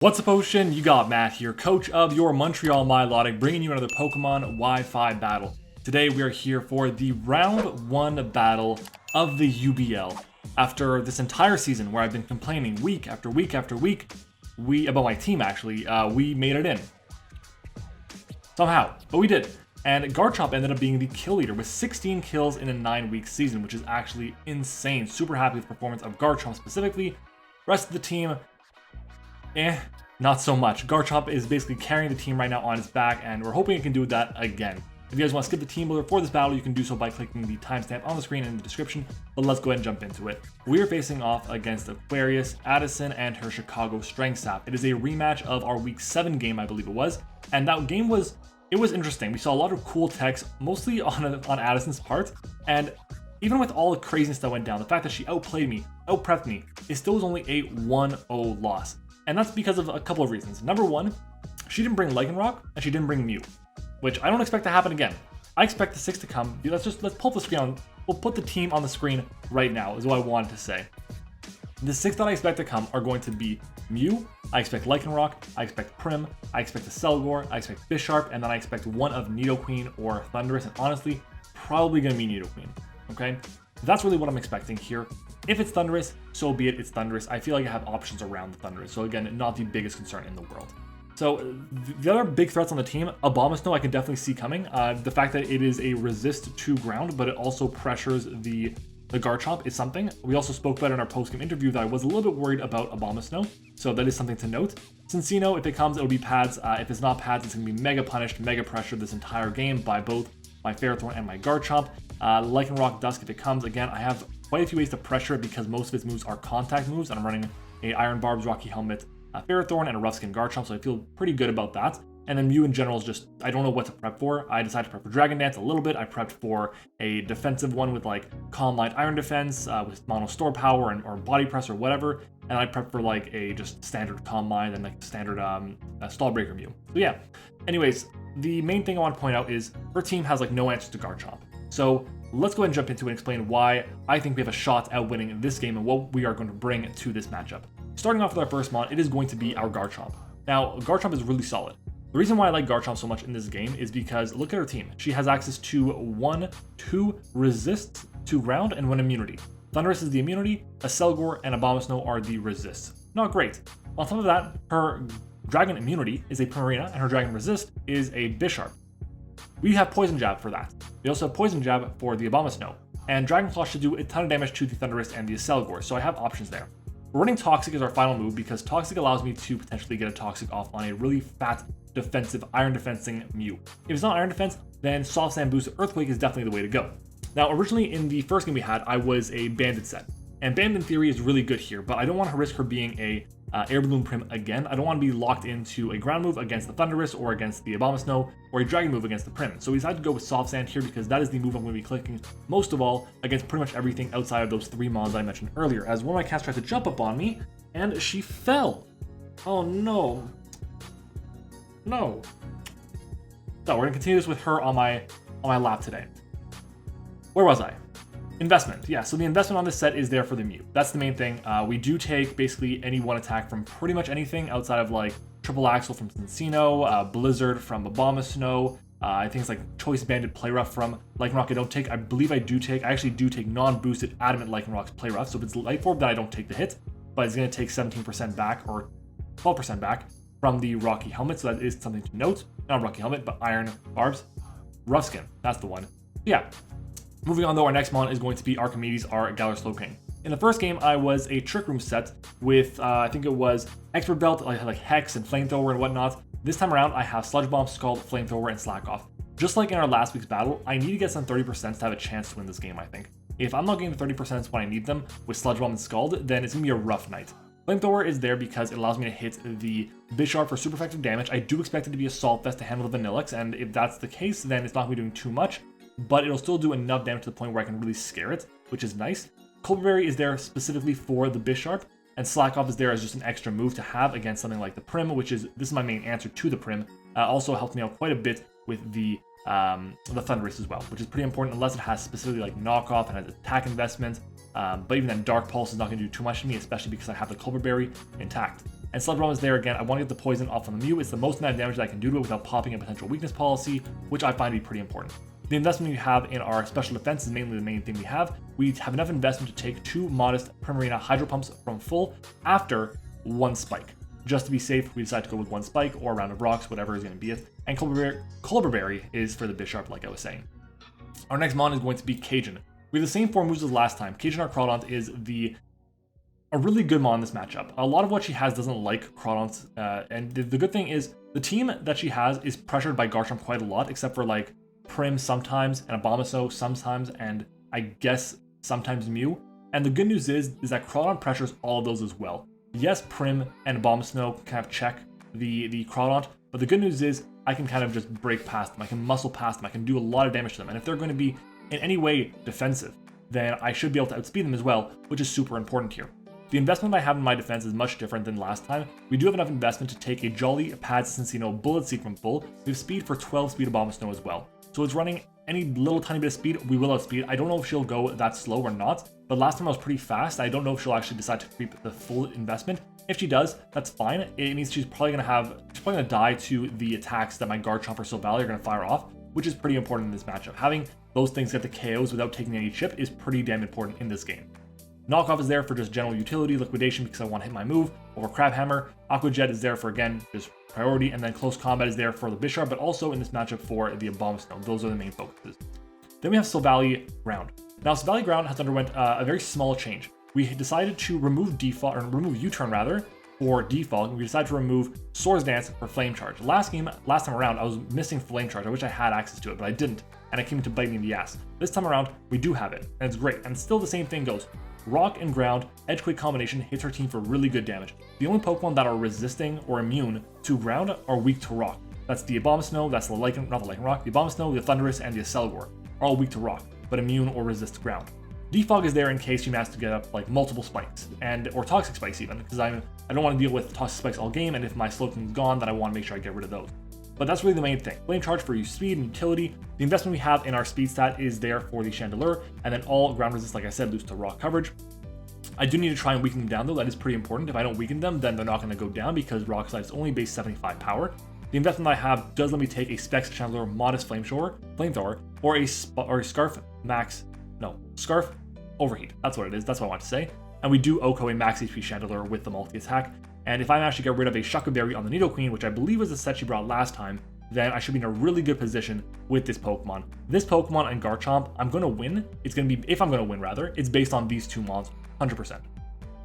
What's up, Ocean? You got Matt here, coach of your Montreal Milotic, bringing you another Pokemon Wi-Fi battle. Today we are here for the round 1 battle of the UBL. After this entire season where I've been complaining week after week after week, about my team actually, we made it in. Somehow, but we did. And Garchomp ended up being the kill leader with 16 kills in a 9-week season, which is actually insane. Super happy with the performance of Garchomp specifically. Rest of the team, not so much. Garchomp is basically carrying the team right now on its back, and we're hoping it can do that again. If you guys want to skip the team builder for this battle, you can do so by clicking the timestamp on the screen in the description, but let's go ahead and jump into it. We are facing off against AquariusZ, Addison, and her Chicago Strength Sap. It is a rematch of our Week 7 game, I believe it was, and that game was interesting. We saw a lot of cool techs, mostly on Addison's part, and even with all the craziness that went down, the fact that she outplayed me, outprepped me, it still was only a 1-0 loss. And that's because of a couple of reasons. Number one, she didn't bring Lycanroc, and she didn't bring Mew, which I don't expect to happen again. I expect the 6 to come. Let's pull the screen on. We'll put the team on the screen right now, is what I wanted to say. The 6 that I expect to come are going to be Mew, I expect Lycanroc, I expect Prim, I expect a Selgor, I expect Bisharp, and then I expect one of Nidoqueen or Thundurus, and honestly, probably going to be Nidoqueen, okay? That's really what I'm expecting here. If it's Thundurus, so be it, it's Thundurus. I feel like I have options around the Thundurus, so again, not the biggest concern in the world. So the other big threats on the team, Abomasnow I can definitely see coming. The fact that it is a resist to ground, but it also pressures the Garchomp is something. We also spoke about in our post-game interview that I was a little bit worried about Abomasnow, so that is something to note. Cincino, if it comes, it'll be pads. If it's not pads, it's going to be mega punished, mega pressured this entire game by both my Ferrothorn and my Garchomp. Lycanroc Dusk, if it comes, again, I have quite a few ways to pressure it because most of its moves are contact moves, and I'm running a Iron Barbs, Rocky Helmet, Ferrothorn, and a Rough Skin Garchomp, so I feel pretty good about that. And then Mew in general is just, I don't know what to prep for. I decided to prep for Dragon Dance a little bit. I prepped for a defensive one with like Calm Light Iron Defense with Mono Store Power or Body Press or whatever. And I prepped for like a just standard Calm Mind and like standard Stall Breaker Mew. So yeah, anyways, the main thing I want to point out is her team has like no answers to Garchomp. So let's go ahead and jump into it and explain why I think we have a shot at winning this game and what we are going to bring to this matchup. Starting off with our first mon, it is going to be our Garchomp. Now, Garchomp is really solid. The reason why I like Garchomp so much in this game is because look at her team. She has access to 2 resists to ground and 1 immunity. Thundurus is the immunity, a Selgor and Abomasnow are the resists. Not great. On top of that, her Dragon immunity is a Primarina and her Dragon resist is a Bisharp. We have Poison Jab for that. We also have Poison Jab for the Abomasnow. And Dragon Claw should do a ton of damage to the Thundurus and the Selgor, so I have options there. We're running Toxic as our final move because Toxic allows me to potentially get a Toxic off on a really fat defensive Iron Defensing Mew. If it's not Iron Defense, then Soft Sand Boost Earthquake is definitely the way to go. Now, originally in the first game we had, I was a Banded set. And Banded in theory is really good here, but I don't want to risk her being a Air Balloon Prim again. I don't want to be locked into a ground move against the Thundurus or against the Abomasnow or a Dragon move against the Prim. So we decided to go with Soft Sand here because that is the move I'm going to be clicking most of all against pretty much everything outside of those 3 mons I mentioned earlier. As one of my cats tried to jump up on me and she fell. Oh no. No. So we're going to continue this with her on my lap today. Where was I? Investment, yeah, so the investment on this set is there for the Mew. That's the main thing. We do take basically any one attack from pretty much anything outside of like Triple Axle from Cincino, Blizzard from Abomasnow, I think it's like Choice Banded Play Rough from Lycanroc I don't take. I believe I actually do take non-boosted Adamant Lycanroc's Play Rough, so if it's Light Orb, then I don't take the hit, but it's going to take 17% back or 12% back from the Rocky Helmet, so that is something to note. Not Rocky Helmet, but Iron Barbs. Rough Skin, that's the one. Yeah. Moving on though, our next mon is going to be Archimedes, our Galar Slowking. In the first game, I was a Trick Room set with, I think it was Expert Belt, like Hex and Flamethrower and whatnot. This time around, I have Sludge Bomb, Scald, Flamethrower, and Slack Off. Just like in our last week's battle, I need to get some 30% to have a chance to win this game, I think. If I'm not getting the 30% when I need them with Sludge Bomb and Scald, then it's going to be a rough night. Flamethrower is there because it allows me to hit the Bisharp for super effective damage. I do expect it to be a Salt Vest to handle the Vanillix, and if that's the case, then it's not going to be doing too much, but it'll still do enough damage to the point where I can really scare it, which is nice. Colberry is there specifically for the Bisharp, and Slack Off is there as just an extra move to have against something like the Prim, this is my main answer to the Prim. Also helps me out quite a bit with the Thundurus as well, which is pretty important unless it has specifically like knockoff and has attack investment. But even then, Dark Pulse is not going to do too much to me, especially because I have the Culprit Berry intact. And Sludge is there again. I want to get the poison off on the Mew. It's the most amount of damage that I can do to it without popping a potential weakness policy, which I find to be pretty important. The investment we have in our special defense is mainly the main thing we have. We have enough investment to take 2 modest Primarina Hydro Pumps from full after 1 spike. Just to be safe, we decide to go with 1 spike or a round of rocks, whatever is going to be it. And Culprit Berry is for the Bisharp, like I was saying. Our next mon is going to be Cajun. We have the same 4 moves as last time. Cajun our Crawdont is a really good mon in this matchup. A lot of what she has doesn't like Crawdonts, and the good thing is the team that she has is pressured by Garchomp quite a lot, except for like Prim sometimes, and Abomasnow sometimes, and I guess sometimes Mew. And the good news is that Crawdont pressures all of those as well. Yes, Prim and Abomasnow can kind of check the Crawdont, but the good news is I can kind of just break past them. I can muscle past them. I can do a lot of damage to them. And if they're going to be in any way defensive, then I should be able to outspeed them as well, which is super important here. The investment I have in my defense is much different than last time. We do have enough investment to take a Jolly, Pad Cincino, Bullet Seed from full. We have speed for 12 speed Abomasnow as well. So it's running any little tiny bit of speed, we will outspeed. I don't know if she'll go that slow or not, but last time I was pretty fast. I don't know if she'll actually decide to creep the full investment. If she does, that's fine. It means she's probably gonna die to the attacks that my Garchomp or Silvally are gonna fire off, which is pretty important in this matchup. Having those things get the KOs without taking any chip is pretty damn important in this game. Knockoff is there for just general utility, liquidation because I want to hit my move, over Crab Hammer. AquariusZ is there for, again, just priority, and then close combat is there for the Bisharp, but also in this matchup for the Abomasnow. Those are the main focuses. Then we have Silvally Ground. Now, Silvally Ground has underwent a very small change. We decided to remove default, or remove U-turn rather, for default, and we decided to remove Swords Dance for Flame Charge. Last time around, I was missing Flame Charge. I wish I had access to it, but I didn't, and it came to bite me in the ass. This time around, we do have it, and it's great. And still the same thing goes. Rock and Ground, Edgequake combination hits our team for really good damage. The only Pokemon that are resisting or immune to Ground are weak to Rock. That's the Abomasnow, that's the Lycanroc, the Abomasnow, the Thundurus, and the Accelgor are all weak to Rock, but immune or resist Ground. Defog is there in case you manage to get up like multiple spikes, or toxic spikes even, because I don't want to deal with toxic spikes all game, and if my Slowking is gone, then I want to make sure I get rid of those. But that's really the main thing. Flame Charge for speed and utility. The investment we have in our speed stat is there for the Chandelure, and then all ground resist, like I said, lose to rock coverage. I do need to try and weaken them down though, that is pretty important. If I don't weaken them, then they're not going to go down because Rock Slide is only base 75 power. The investment I have does let me take a Specs Chandelure Modest Flamethrower, or a Scarf Overheat. That's what it is, that's what I want to say. And we do OHKO a max HP Chandelure with the multi-attack. And if I manage to get rid of a Shuckle Berry on the Nidoqueen, which I believe was the set she brought last time, then I should be in a really good position with this Pokemon. This Pokemon and Garchomp, I'm going to win. It's going to be, if I'm going to win rather, it's based on these two mons, 100%.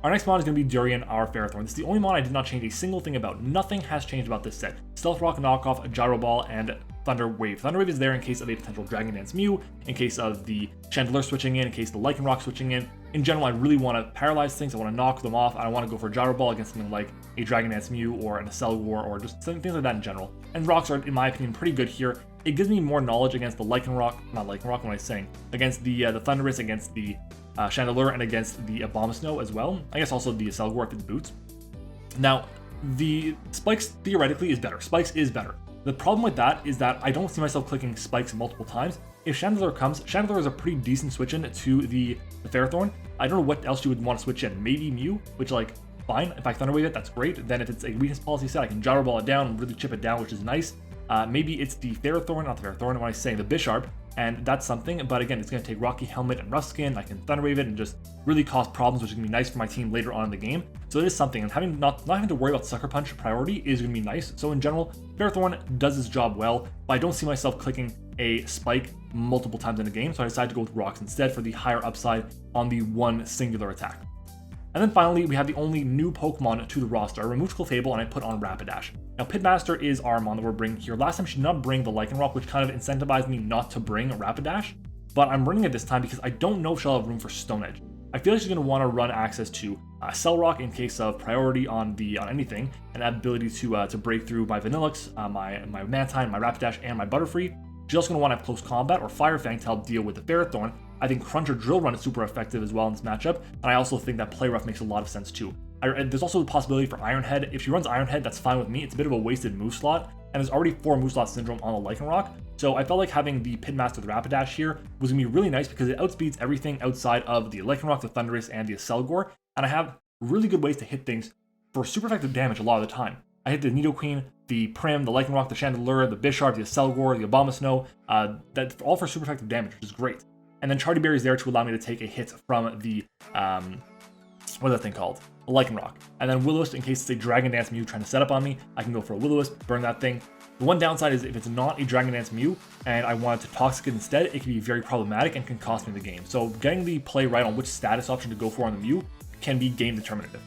Our next mon is going to be Durian, our Ferrothorn. This is the only mon I did not change a single thing about. Nothing has changed about this set. Stealth Rock, Knockoff, Gyro Ball, and Thunder Wave. Thunder Wave is there in case of a potential Dragon Dance Mew, in case of the Chandelure switching in case of the Lycanroc switching in. In general, I really want to paralyze things. I want to knock them off. I want to go for Gyro Ball against something like a Dragon Dance Mew or an Accelgor or just things like that in general. And rocks are, in my opinion, pretty good here. It gives me more knowledge against the Lycanroc, not Lycanroc, what am I saying? Against the Thundurus, against the Chandelure, and against the Abomasnow as well. I guess also the Accelgor if it's boots. Now, the Spikes theoretically is better. Spikes is better. The problem with that is that I don't see myself clicking Spikes multiple times. If Chandelure comes, Chandelure is a pretty decent switch in to the Ferrothorn. I don't know what else you would want to switch in. Maybe Mew, which like, fine. If I Thunder Wave it, that's great. Then if it's a weakness policy set, I can Gyro Ball it down and really chip it down, which is nice. Maybe it's the Ferrothorn, not the Ferrothorn, when I say the Bisharp, and that's something, but again, it's going to take Rocky Helmet and Rough Skin. I can Thunder Wave it and just really cause problems, which is going to be nice for my team later on in the game. So it is something, and not having to worry about Sucker Punch priority is going to be nice. So in general, Ferrothorn does its job well, but I don't see myself clicking a Spike multiple times in the game, so I decided to go with Rocks instead for the higher upside on the one singular attack. And then finally, we have the only new Pokemon to the roster. I removed Clefable and I put on Rapidash. Now, Pitmaster is our mon that we're bringing here. Last time she did not bring the Lycanroc, which kind of incentivized me not to bring Rapidash, but I'm bringing it this time because I don't know if she'll have room for Stone Edge. I feel like she's going to want to run access to Cell Rock in case of priority on anything, and that ability to break through my Vanillix, my Mantine, my Rapidash, and my Butterfree. She's also going to want to have Close Combat or Fire Fang to help deal with the Ferrothorn. I think Crunch or Drill Run is super effective as well in this matchup, and I also think that Play Rough makes a lot of sense too. There's also the possibility for Iron Head. If she runs Iron Head, that's fine with me. It's a bit of a wasted move slot, and there's already 4 move slot syndrome on the Lycanroc. So I felt like having the Pitmaster with Rapidash here was going to be really nice because it outspeeds everything outside of the Lycanroc, the Thundurus, and the Acelgor, and I have really good ways to hit things for super effective damage a lot of the time. I hit the Nidoqueen, the Prim, the Lycanroc, the Chandelure, the Bisharp, the Acelgor, the Abomasnow, that all for super effective damage, which is great. And then Chardy Berry's there to allow me to take a hit from the, what's that thing called? A Lycanroc. And then Will-O-Wisp, in case it's a Dragon Dance Mew trying to set up on me, I can go for a Will-O-Wisp, burn that thing. The one downside is if it's not a Dragon Dance Mew and I want to Toxic it instead, it can be very problematic and can cost me the game. So getting the play right on which status option to go for on the Mew can be game determinative.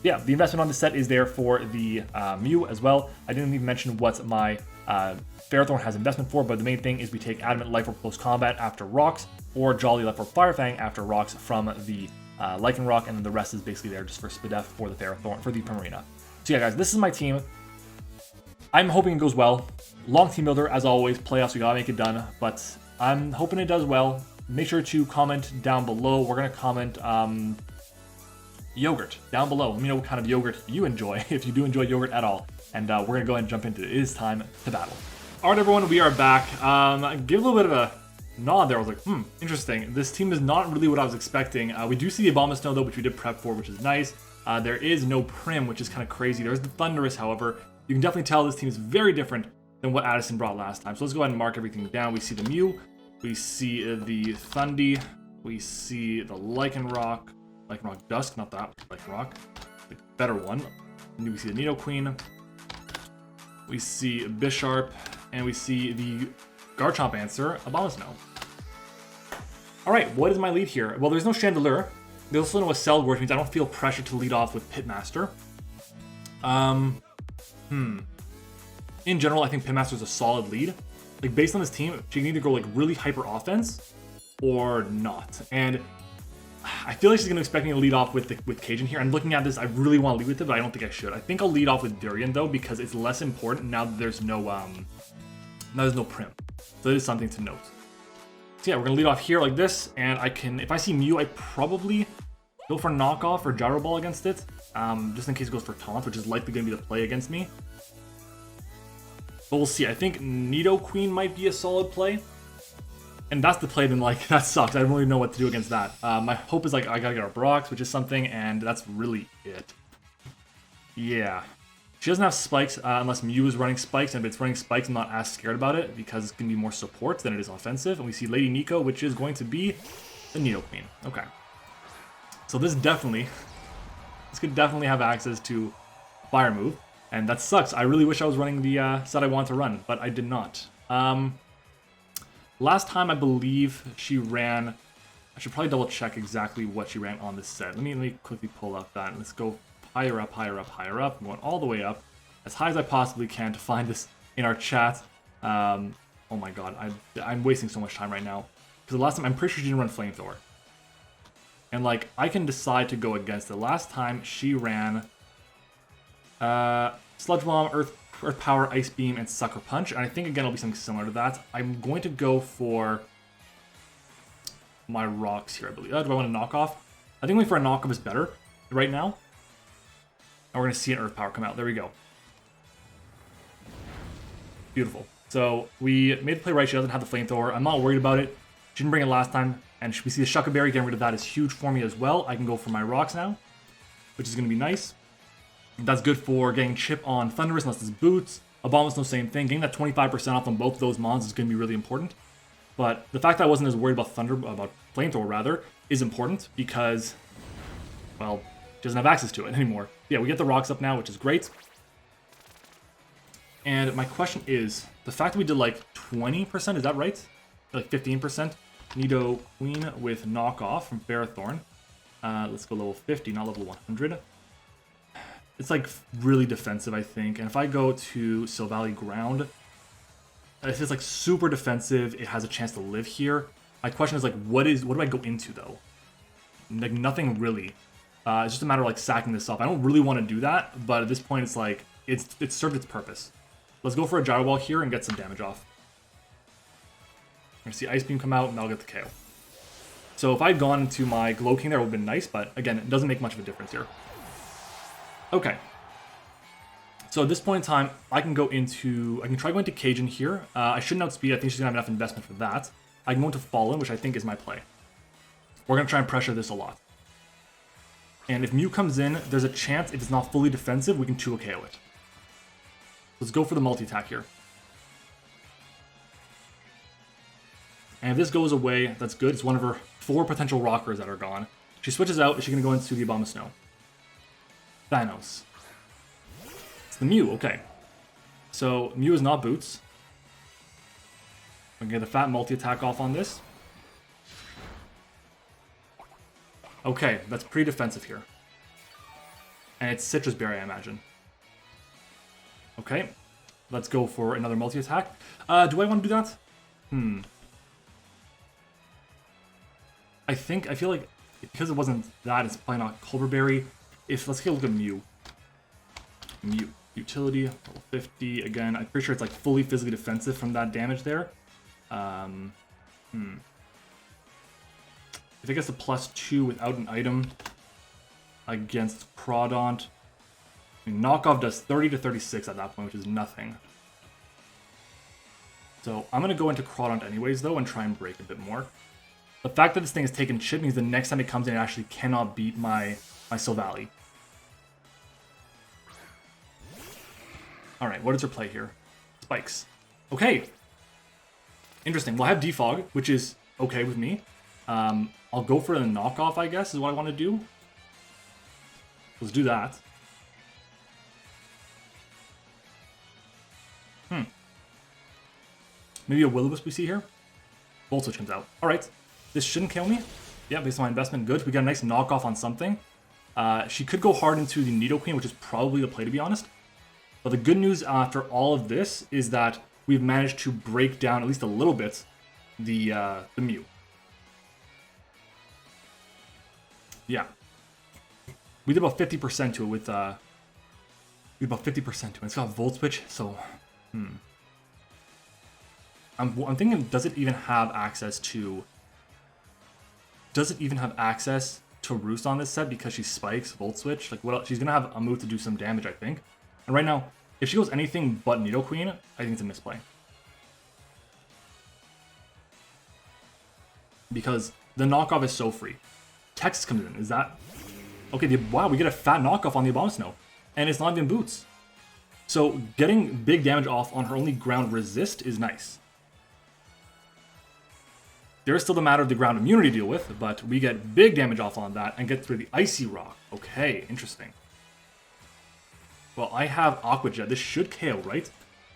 Yeah, the investment on this set is there for the Mew as well. I didn't even mention what my Ferrothorn has investment for, but the main thing is we take Adamant Life Orb Close Combat after Rocks, or Jolly Life Orb Fire Fang after Rocks from the Lycanroc, and then the rest is basically there just for Spadef for the Ferrothorn, for the Primarina. So yeah, guys, this is my team. I'm hoping it goes well. Long team builder, as always. Playoffs, we gotta make it done, but I'm hoping it does well. Make sure to comment down below. We're gonna comment yogurt down below. Let me know what kind of yogurt you enjoy, if you do enjoy yogurt at all. And we're gonna go ahead and jump into it. It is time to battle. All right, everyone, we are back. Give a little bit of a nod there. I was like, interesting. This team is not really what I was expecting. We do see the Abomasnow though, which we did prep for, which is nice. There is no Prim, which is kind of crazy. There's the Thundurus, however. You can definitely tell this team is very different than what Addison brought last time. So let's go ahead and mark everything down. We see the Mew, we see the Thundy, we see the Lycanroc Dusk, not that Lycanroc, the better one. And we see the Nidoqueen, we see Bisharp, and we see the Garchomp answer, Abomasnow. Alright, what is my lead here? Well, there's no Chandelure. There's also no Acelgor, which means I don't feel pressure to lead off with Pitmaster. In general, I think Pitmaster is a solid lead. Like, based on this team, she can either go like really hyper offense or not. And I feel like she's gonna expect me to lead off with Cajun here. And looking at this, I really want to lead with it, but I don't think I should. I think I'll lead off with Durian though, because it's less important now that there's no Prim. So it is something to note. So yeah, we're gonna lead off here like this, and I can, if I see Mew, I probably go for knockoff or Gyro Ball against it, just in case it goes for Taunt, which is likely gonna be the play against me. But we'll see. I think Nidoqueen might be a solid play. And that's the play, then like, that sucks. I don't really know what to do against that. My hope is like, I gotta get our Brox, which is something, and that's really it. Yeah. She doesn't have spikes unless Mew is running spikes, and if it's running spikes, I'm not as scared about it because it's gonna be more support than it is offensive. And we see Lady Nico, which is going to be the Nidoqueen. Okay. So this could definitely have access to Fire Move. And that sucks. I really wish I was running the set I want to run, but I did not. Last time, I believe she ran... I should probably double check exactly what she ran on this set. Let me quickly pull up that. Let's go higher up, higher up, higher up. I'm going all the way up, as high as I possibly can to find this in our chat. Oh my god, I'm wasting so much time right now. Because the last time, I'm pretty sure she didn't run Flamethrower. And like, I can decide to go against it. Last time, she ran... Sludge Bomb, Earth Power, Ice Beam, and Sucker Punch. And I think, again, it'll be something similar to that. I'm going to go for my Rocks here, I believe. Do I want to knock off? I think going for a knockoff is better right now. And we're going to see an Earth Power come out. There we go. Beautiful. So we made the play right. She doesn't have the Flamethrower. I'm not worried about it. She didn't bring it last time. And we see the Shucka Berry. Getting rid of that is huge for me as well. I can go for my Rocks now, which is going to be nice. That's good for getting chip on Thundurus unless it's Boots. Abomasnow, same thing. Getting that 25% off on both of those mons is going to be really important. But the fact that I wasn't as worried about Flamethrower rather, is important because, well, she doesn't have access to it anymore. Yeah, we get the Rocks up now, which is great. And my question is, the fact that we did like 20%, is that right? Like 15%? Nidoqueen with knockoff from Ferrothorn. Let's go level 50, not level 100. It's like really defensive, I think. And if I go to Silvally Ground, if it's like super defensive, it has a chance to live here. My question is like, what do I go into though? Like nothing really. It's just a matter of like sacking this up. I don't really want to do that, but at this point, it's like it's served its purpose. Let's go for a Gyro Ball here and get some damage off. I'm gonna see Ice Beam come out, and I'll get the KO. So if I'd gone into my Slowking there, it would have been nice, but again, it doesn't make much of a difference here. Okay. So at this point in time, I can try going to Cajun here. I shouldn't outspeed. I think she's gonna have enough investment for that. I can go into Fallen, which I think is my play. We're gonna try and pressure this a lot. And if Mew comes in, there's a chance if it's not fully defensive, we can 2 KO it. Let's go for the multi-attack here. And if this goes away, that's good. It's one of her 4 potential rockers that are gone. She switches out. Is she going to go into the Bomb of Snow? Thanos. It's the Mew. Okay. So Mew is not Boots. I'm going to get the fat multi-attack off on this. Okay, that's pretty defensive here. And it's Citrus Berry, I imagine. Okay. Let's go for another multi-attack. Do I want to do that? I feel like because it wasn't that, it's probably not Culverberry. Let's take a look at Mew. Mew. Utility, level 50. Again, I'm pretty sure it's like fully physically defensive from that damage there. If it gets a +2 without an item against Crawdont, I mean, knockoff does 30 to 36 at that point, which is nothing. So I'm going to go into Crawdont anyways, though, and try and break a bit more. The fact that this thing is taking chip means the next time it comes in, it actually cannot beat my Silvally. Alright, what is her play here? Spikes. Okay. Interesting. Well, I have Defog, which is okay with me. I'll go for the knockoff, I guess, is what I want to do. Let's do that. Maybe a Will-O-Wisp we see here. Volt Switch comes out. Alright. This shouldn't kill me. Yeah, based on my investment, good. We got a nice knockoff on something. She could go hard into the Nidoqueen, which is probably the play, to be honest. But the good news after all of this is that we've managed to break down, at least a little bit, the Mew. Yeah. We did about 50% to it with... we did about 50% to it. It's got Volt Switch, so... I'm thinking, does it even have access to... Does it even have access to Roost on this set because she spikes Volt Switch? Like, what else? She's going to have a move to do some damage, I think. And right now, if she goes anything but Nidoqueen, I think it's a misplay. Because the knockoff is so free. Texas comes in. Is that... Okay, wow, we get a fat knockoff on the Abomasnow. And it's not even Boots. So getting big damage off on her only ground resist is nice. There is still the matter of the ground immunity to deal with, but we get big damage off on that and get through the Icy Rock. Okay, interesting. Well, I have Aqua Jet. This should KO, right?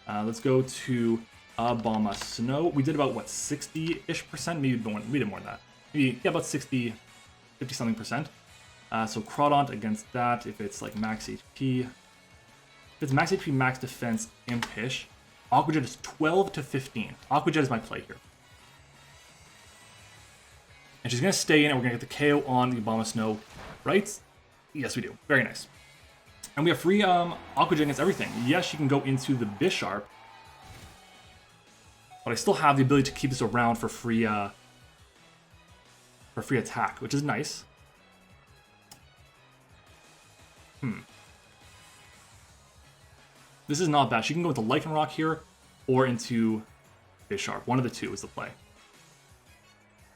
Let's go to Abomasnow. We did about, what, 60-ish%? Maybe more, we did more than that. Maybe, yeah, about 60, 50-something%. So Crawdont against that, if it's like max HP. If it's max HP, max defense, Impish. Aqua Jet is 12 to 15. Aqua Jet is my play here. And she's going to stay in, and we're going to get the KO on the Abomasnow, right? Yes, we do. Very nice. And we have free Aqua Jet against everything. Yes, she can go into the Bisharp. But I still have the ability to keep this around for free attack, which is nice. This is not bad. She can go into Lycanroc here, or into Bisharp. One of the two is the play.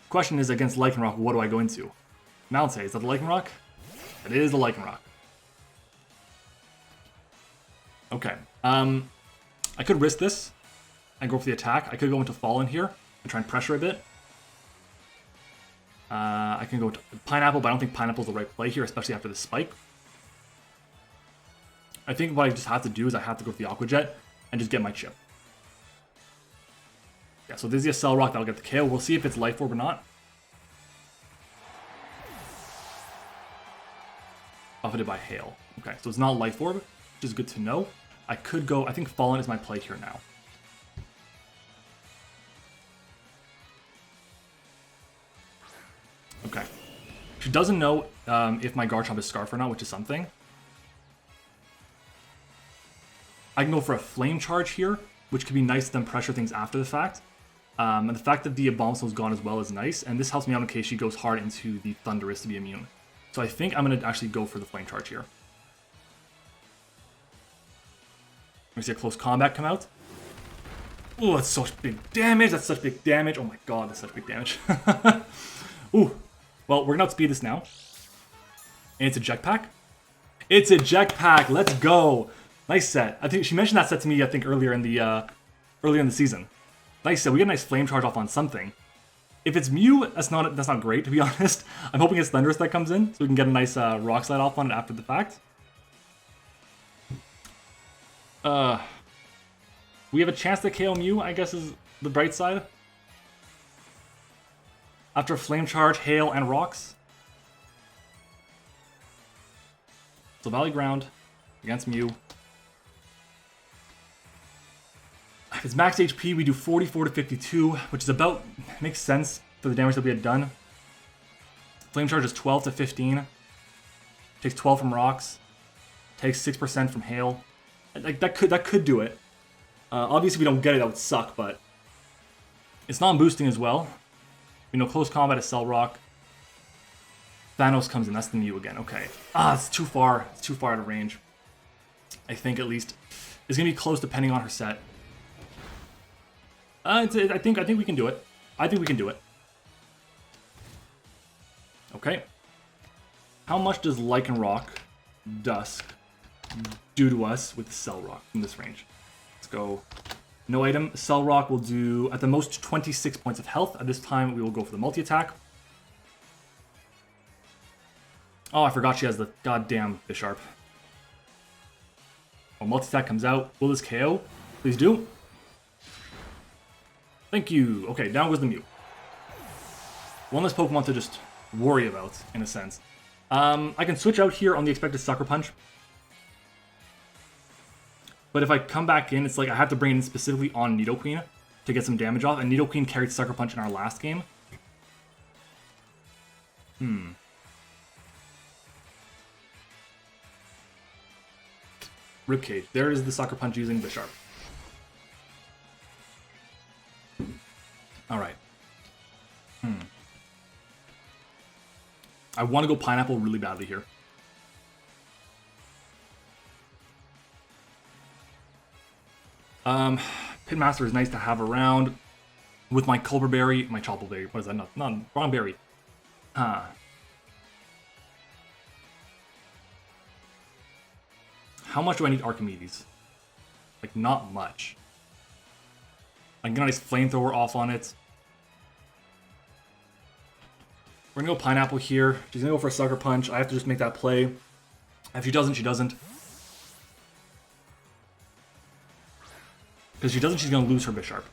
Question is, against Lycanroc, what do I go into? MattOshea, is that the Lycanroc? It is the Lycanroc. Okay. I could risk this and go for the attack. I could go into Fallen here and try and pressure a bit. I can go to Pineapple, but I don't think Pineapple's the right play here, especially after the spike. I think what I just have to do is I have to go for the Aqua Jet and just get my chip. Yeah, so this is a Cell Rock that'll get the KO. We'll see if it's Life Orb or not. Buffeted by Hail. Okay, so it's not Life Orb, which is good to know. I could go... I think Fallen is my play here now. Okay. She doesn't know if my Garchomp is Scarf or not, which is something. I can go for a Flame Charge here, which could be nice to then pressure things after the fact. And the fact that the Abomasnow is gone as well is nice, and this helps me out in case she goes hard into the Thundurus to be immune. So I think I'm going to actually go for the Flame Charge here. We see a close combat come out. Oh, that's such big damage. That's such big damage. Oh my god, that's such big damage. Ooh. Well, we're gonna outspeed this now. And it's a jetpack. It's a jetpack. Let's go. Nice set. I think she mentioned that set to me, I think, earlier in the season. Nice set. We get a nice flame charge off on something. If it's Mew, that's not great, to be honest. I'm hoping it's Thundurus that comes in, so we can get a nice rock slide off on it after the fact. We have a chance to KO Mew, I guess is the bright side. After Flame Charge, Hail, and Rocks. So Valley Ground against Mew. If it's max HP, we do 44 to 52, which is about, makes sense for the damage that we had done. Flame Charge is 12 to 15. Takes 12 from Rocks. Takes 6% from Hail. Like that could do it. Obviously, we don't get it, that would suck, but it's non-boosting as well. You know, close combat is Cell Rock. Thanos comes in, that's the Mew again. Okay. It's too far. It's too far out of range. I think, at least. It's going to be close depending on her set. I think we can do it. I think we can do it. Okay. How much does Lycanroc Dusk do to us with the Cell Rock from this range? Let's go. No item. Cell Rock will do, at the most, 26 points of health. At this time, we will go for the multi-attack. Oh, I forgot she has the goddamn Bisharp. Oh, multi-attack comes out. Will this KO? Please do. Thank you. Okay, down goes the Mew. One less Pokemon to just worry about, in a sense. I can switch out here on the expected Sucker Punch. But if I come back in, it's like I have to bring it in specifically on Nidoqueen to get some damage off. And Nidoqueen carried Sucker Punch in our last game. Ribcage. There is the Sucker Punch using Bisharp. Alright. I want to go Pineapple really badly here. Pitmaster is nice to have around with my Culberberry, my Choppleberry. What is that? No, wrong berry. How much do I need Archimedes? Like, not much. I can get a nice Flamethrower off on it. We're gonna go Pineapple here. She's gonna go for a Sucker Punch. I have to just make that play. If she doesn't, she doesn't. Because if she doesn't, she's gonna lose her Bisharp.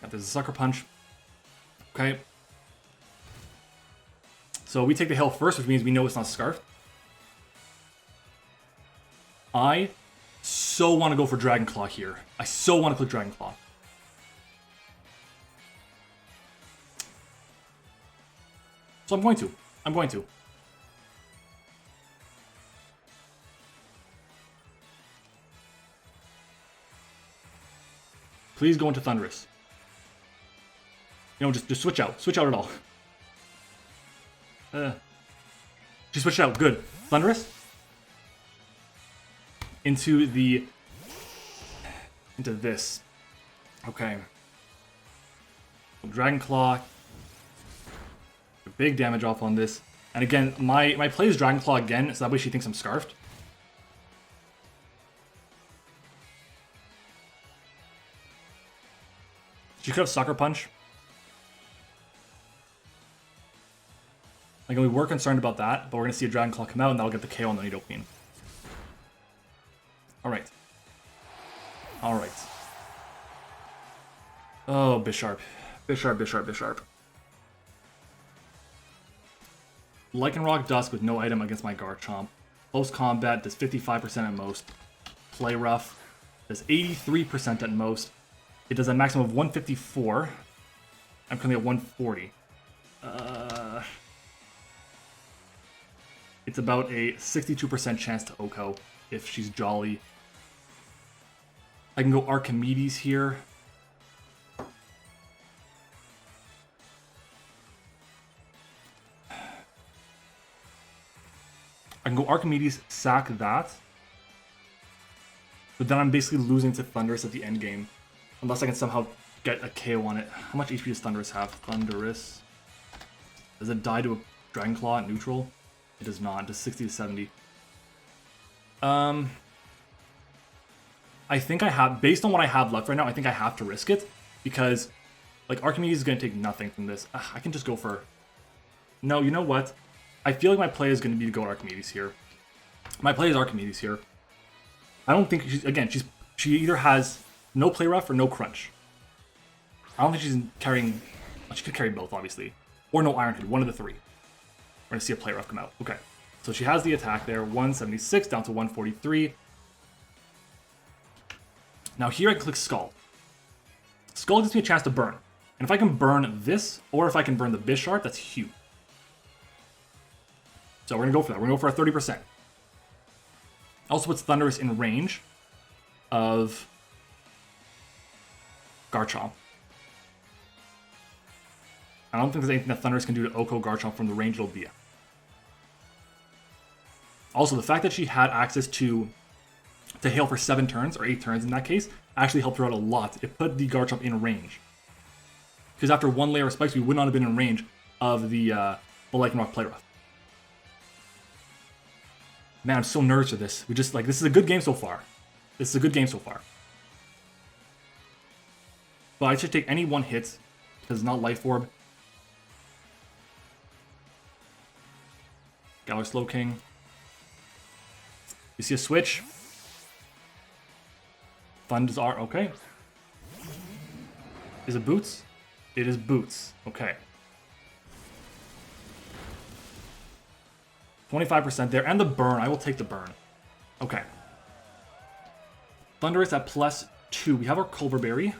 Yeah, there's a Sucker Punch. Okay. So we take the Hail first, which means we know it's not Scarf. I so want to go for Dragon Claw here. I so want to click Dragon Claw. So I'm going to. I'm going to. Please go into Thundurus. You know, just switch out. Switch out at all. She switched out. Good. Thundurus. Into this. Okay. Dragon Claw. Big damage off on this. And again, my play is Dragon Claw again, so that way she thinks I'm Scarfed. She could have Sucker Punch. Like, we were concerned about that, but we're going to see a Dragon Claw come out, and that'll get the KO on the Nidoqueen. Alright. Alright. Oh, Bisharp. Bisharp. Lycanroc Dusk with no item against my Garchomp. Close combat does 55% at most. Play rough does 83% at most. It does a maximum of 154. I'm currently at 140. It's about a 62% chance to OHKO if she's Jolly. I can go Archimedes here. I can go Archimedes, sack that. But then I'm basically losing to Thundurus at the end game. Unless I can somehow get a KO on it. How much HP does Thundurus have? Thundurus. Does it die to a Dragon Claw at neutral? It does not. It does 60 to 70. I think I have, based on what I have left right now, I think I have to risk it. Because, like, Archimedes is going to take nothing from this. I can just go for... No, you know what? I feel like my play is going to be to go Archimedes here. My play is Archimedes here. I don't think she's... Again, she either has no play rough or no crunch. I don't think she's carrying... Well, she could carry both, obviously. Or no Iron Head, one of the three. We're going to see a play rough come out. Okay. So she has the attack there. 176 down to 143. Now here I click Scald. Scald gives me a chance to burn. And if I can burn this, or if I can burn the Bisharp, that's huge. So we're going to go for that. We're going to go for a 30%. Also puts Thundurus in range of Garchomp. I don't think there's anything that Thundurus can do to Oko Garchomp from the range it'll be at. Also, the fact that she had access to Hail for 7 turns, or 8 turns in that case, actually helped her out a lot. It put the Garchomp in range. Because after one layer of spikes, we would not have been in range of the Lycanroc Play Rough. Man, I'm so nervous for this. This is a good game so far. This is a good game so far. But I should take any one hit, because it's not Life Orb. Galar Slowking. You see a switch? Funds are okay. Is it Boots? It is Boots. Okay. 25% there, and the burn. I will take the burn. Okay. Thundurus at +2. We have our Culver Berry.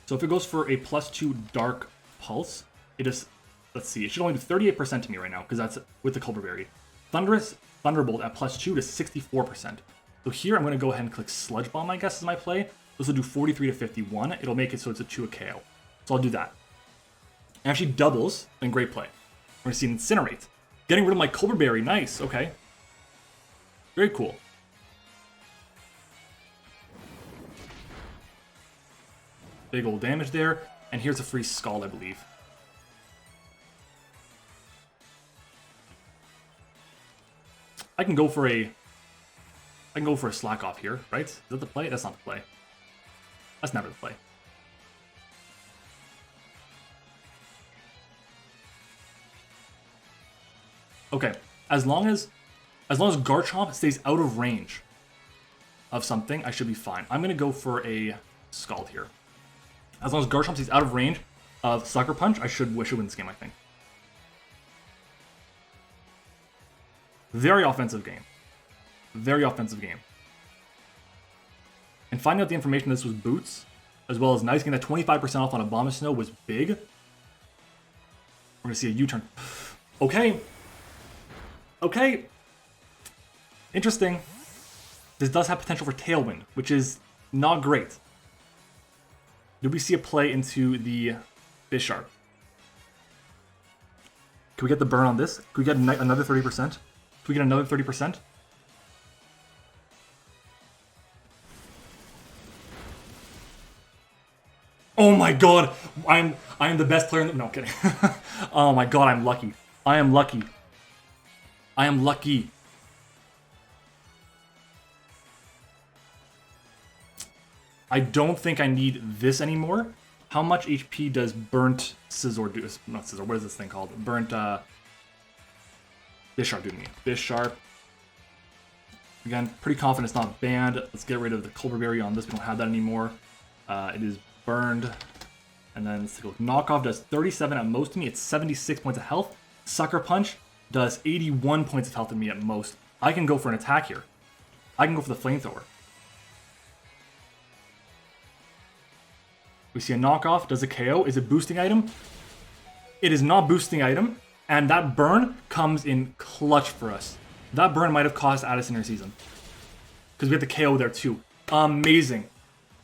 So if it goes for a +2 Dark Pulse, it is... Let's see. It should only do 38% to me right now, because that's with the Culver Berry. Thundurus Thunderbolt at +2 to 64%. So here I'm going to go ahead and click Sludge Bomb, I guess, is my play. This will do 43 to 51. It'll make it so it's a 2 KO. So I'll do that. And if she doubles, then great play. We're going to see an Incinerate. Getting rid of my Culver Berry. Nice. Okay. Very cool. Big old damage there. And here's a free Scald, I believe. I can go for a Slack Off here, right? Is that the play? That's not the play. That's never the play. Okay, as long as Garchomp stays out of range of something, I should be fine. I'm gonna go for a Scald here. As long as Garchomp stays out of range of Sucker Punch, I should win this game, I think. Very offensive game. Very offensive game. And finding out the information this was Boots, as well as Nice getting that 25% off on Abomasnow was big. We're going to see a U-turn. Okay. Okay. Interesting. This does have potential for Tailwind, which is not great. Do we see a play into the Bisharp? Can we get the burn on this? Can we get another 30%? Can we get another 30%? Oh my god! I am the best player in the... No, I'm kidding. Oh my god, I'm lucky. I am lucky. I am lucky. I don't think I need this anymore. How much HP does Burnt Scizor do? Not Scizor, what is this thing called? Burnt, Bisharp do to me. Bisharp. Again, pretty confident it's not banned. Let's get rid of the Culver Berry on this. We don't have that anymore. It is burned. And then let's take a look. Knockoff does 37 at most to me. It's 76 points of health. Sucker Punch does 81 points of health to me at most. I can go for an attack here. I can go for the Flamethrower. We see a knockoff, does a KO. Is it boosting item? It is not boosting item, and that burn comes in clutch for us. That burn might have cost Addison her season. Because we have the KO there too. Amazing.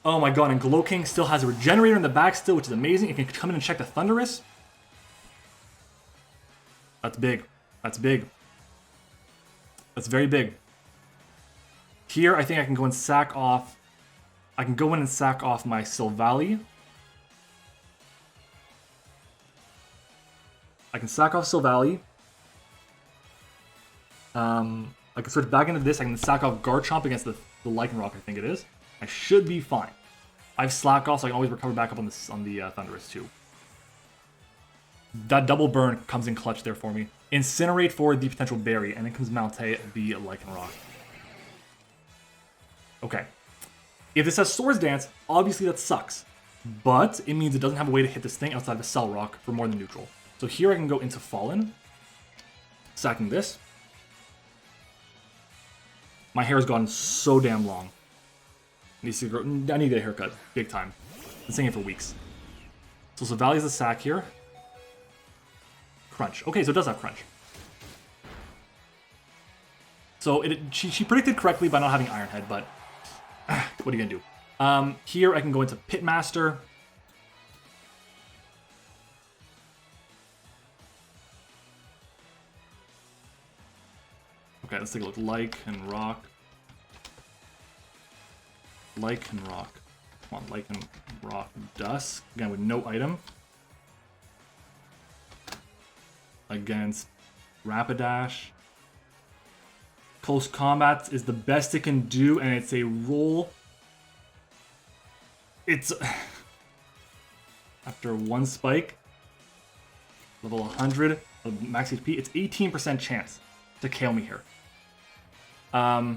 Oh my god, and Slowking still has a Regenerator in the back still, which is amazing. It can come in and check the Thundurus. That's big. That's big. That's very big. Here, I think I can go and sack off... I can go in and sack off my Sylvally. I can sack off Sylvally. I can switch back into this. I can sack off Garchomp against the Lycanroc, I think it is. I should be fine. I have Slack off, so I can always recover back up on the Thundurus too. That double burn comes in clutch there for me. Incinerate for the potential berry, and then comes MattOshea, the Lycanroc. Okay. If this has Swords Dance, obviously that sucks. But it means it doesn't have a way to hit this thing outside of a Cell Rock for more than neutral. So here I can go into Fallen. Sacking this. My hair has gotten so damn long. Needs to grow. I need to get a haircut. Big time. Been saying it for weeks. So Sylvally's a sack here. Crunch. Okay, so it does have Crunch. So she predicted correctly by not having Iron Head, but what are you going to do? Here I can go into Pitmaster. Okay, let's take a look. Lycanroc. Lycanroc. Come on, Lycanroc Dusk. Again, with no item. Against Rapidash. Close Combat is the best it can do, and it's a roll. It's... After one spike, level 100 of max HP, it's 18% chance to KO me here. I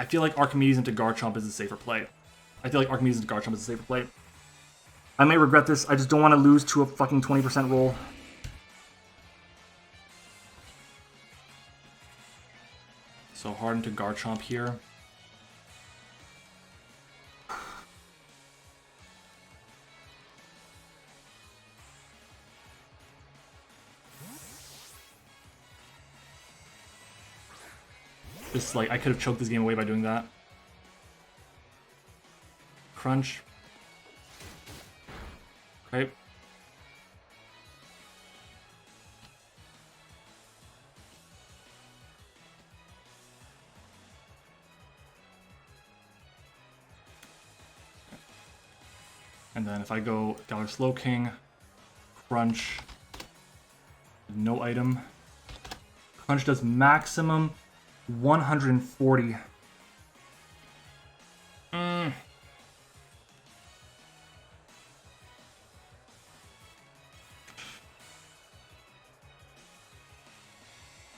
feel like Archimedes into Garchomp is a safer play. I may regret this. I just don't want to lose to a fucking 20% roll. So hard into Garchomp here. Just like, I could have choked this game away by doing that. Crunch. Okay. And then if I go Galar Slowking, Crunch, no item. Crunch does maximum 140.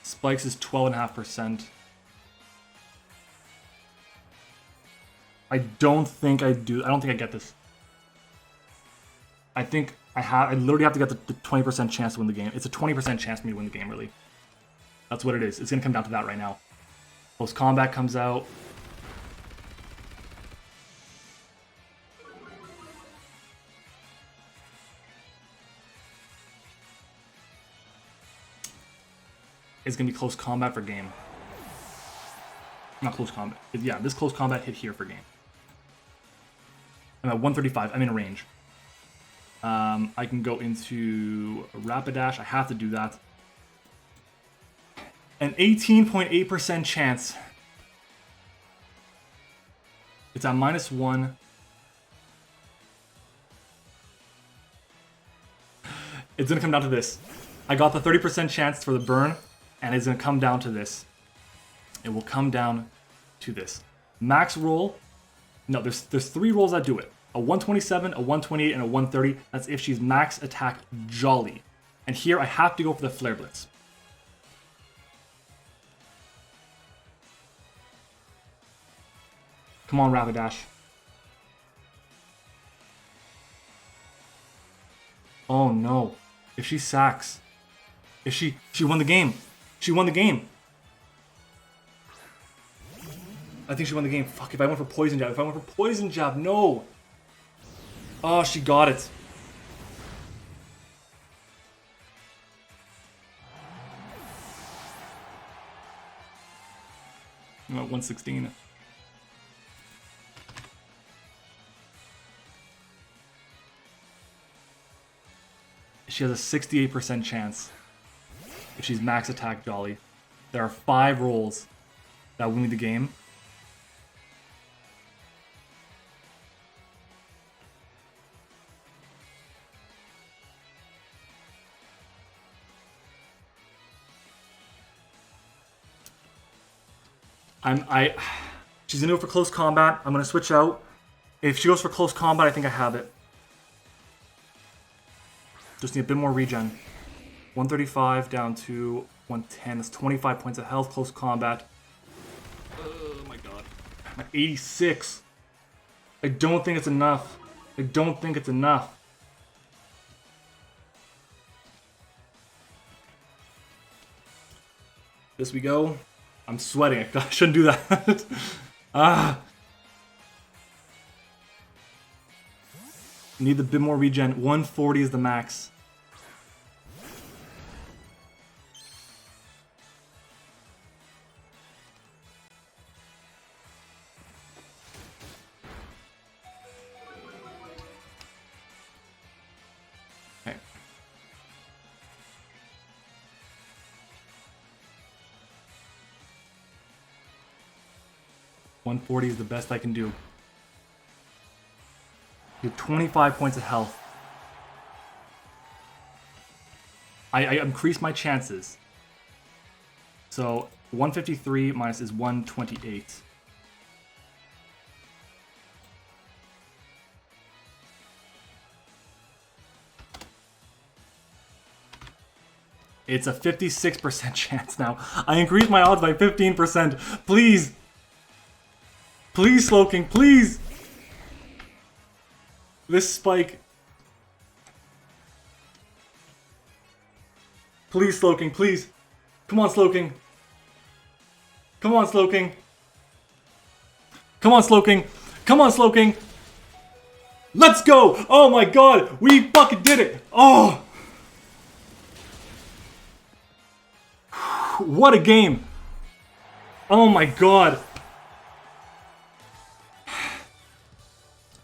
Spikes is 12.5%. I don't think I get this. I think I literally have to get the 20% chance to win the game. It's a 20% chance for me to win the game, really. That's what it is. It's gonna come down to that right now. Close Combat comes out. It's gonna be Close Combat for game. Not Close Combat. Yeah, this Close Combat hit here for game. I'm at 135. I'm in range. I can go into Rapidash. I have to do that. An 18.8% chance. It's at -1. It's gonna come down to this. I got the 30% chance for the burn, and it's gonna come down to this. It will come down to this. Max roll. No, there's 3 rolls that do it. A 127, a 128, and a 130. That's if she's max attack Jolly. And here I have to go for the Flare Blitz. Come on, Rapidash. Oh no. If she sacks. If she won the game. She won the game. I think she won the game. Fuck, if I went for Poison Jab. No. Oh, she got it. I'm at 116. she has a 68% chance if she's max attack Jolly. There are 5 rolls that win me the game. She's gonna go for close combat. I'm gonna switch out. If she goes for close combat, I think I have it. Just need a bit more regen. 135 down to 110. That's 25 points of health. Close combat. Oh my god. I'm at 86. I don't think it's enough. I don't think it's enough. This we go. I'm sweating. I shouldn't do that. Need a bit more regen. 140 is the max. Okay. $140 is the best I can do. You have 25 points of health. I increased my chances. So 153 minus is 128. It's a 56% chance now. I increased my odds by 15%. Please. Please, Slowking, please. This spike. Please, Slowking, please. Come on, Slowking. Come on, Slowking. Come on, Slowking. Come on, Slowking. Let's go. Oh my god. We fucking did it. Oh. What a game. Oh my god.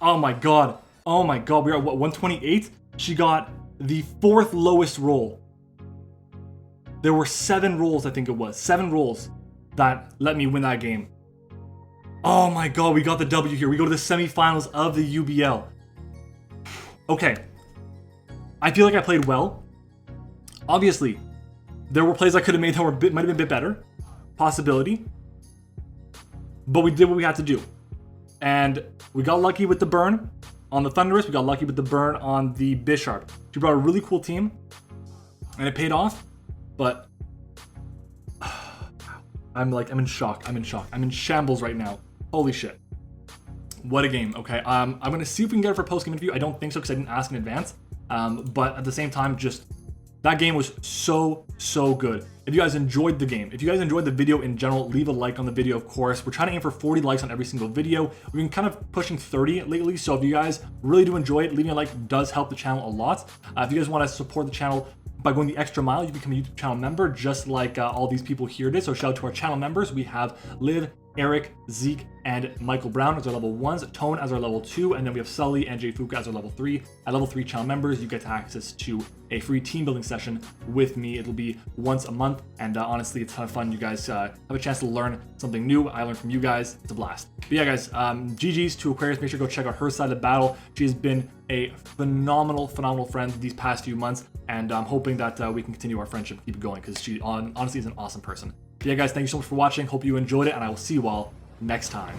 Oh my god. Oh my god. We are at what, 128? She got the 4th lowest roll. There were 7 rolls, I think it was. 7 rolls that let me win that game. Oh my god, we got the W here. We go to the semifinals of the UBL. Okay. I feel like I played well. Obviously, there were plays I could have made that might have been a bit better. Possibility. But we did what we had to do. And we got lucky with the burn on the Thunderous. We got lucky with the burn on the Bisharp. She brought a really cool team. And it paid off. But I'm in shock. I'm in shambles right now. Holy shit. What a game. Okay, I'm gonna see if we can get it for post-game interview. I don't think so because I didn't ask in advance. But at the same time, just that game was so good. If you guys enjoyed the game, if you guys enjoyed the video in general, leave a like on the video, of course. We're trying to aim for 40 likes on every single video. We've been kind of pushing 30 lately, so if you guys really do enjoy it, leaving a like does help the channel a lot. If you guys want to support the channel by going the extra mile, you become a YouTube channel member, just like all these people here did. So shout out to our channel members. We have Liv, Eric, Zeke, and Michael Brown as our level 1s, Tone as our level 2, and then we have Sully and Jay Fuka as our level 3. At level 3 channel members, you get access to a free team building session with me. It'll be once a month, and honestly, it's a ton of fun. You guys have a chance to learn something new. I learned from you guys. It's a blast. But yeah, guys, GG's to Aquarius. Make sure to go check out her side of the battle. She has been a phenomenal friend these past few months, and I'm hoping that we can continue our friendship, keep it going, because she honestly is an awesome person. But yeah, guys, thank you so much for watching. Hope you enjoyed it, and I will see you all next time.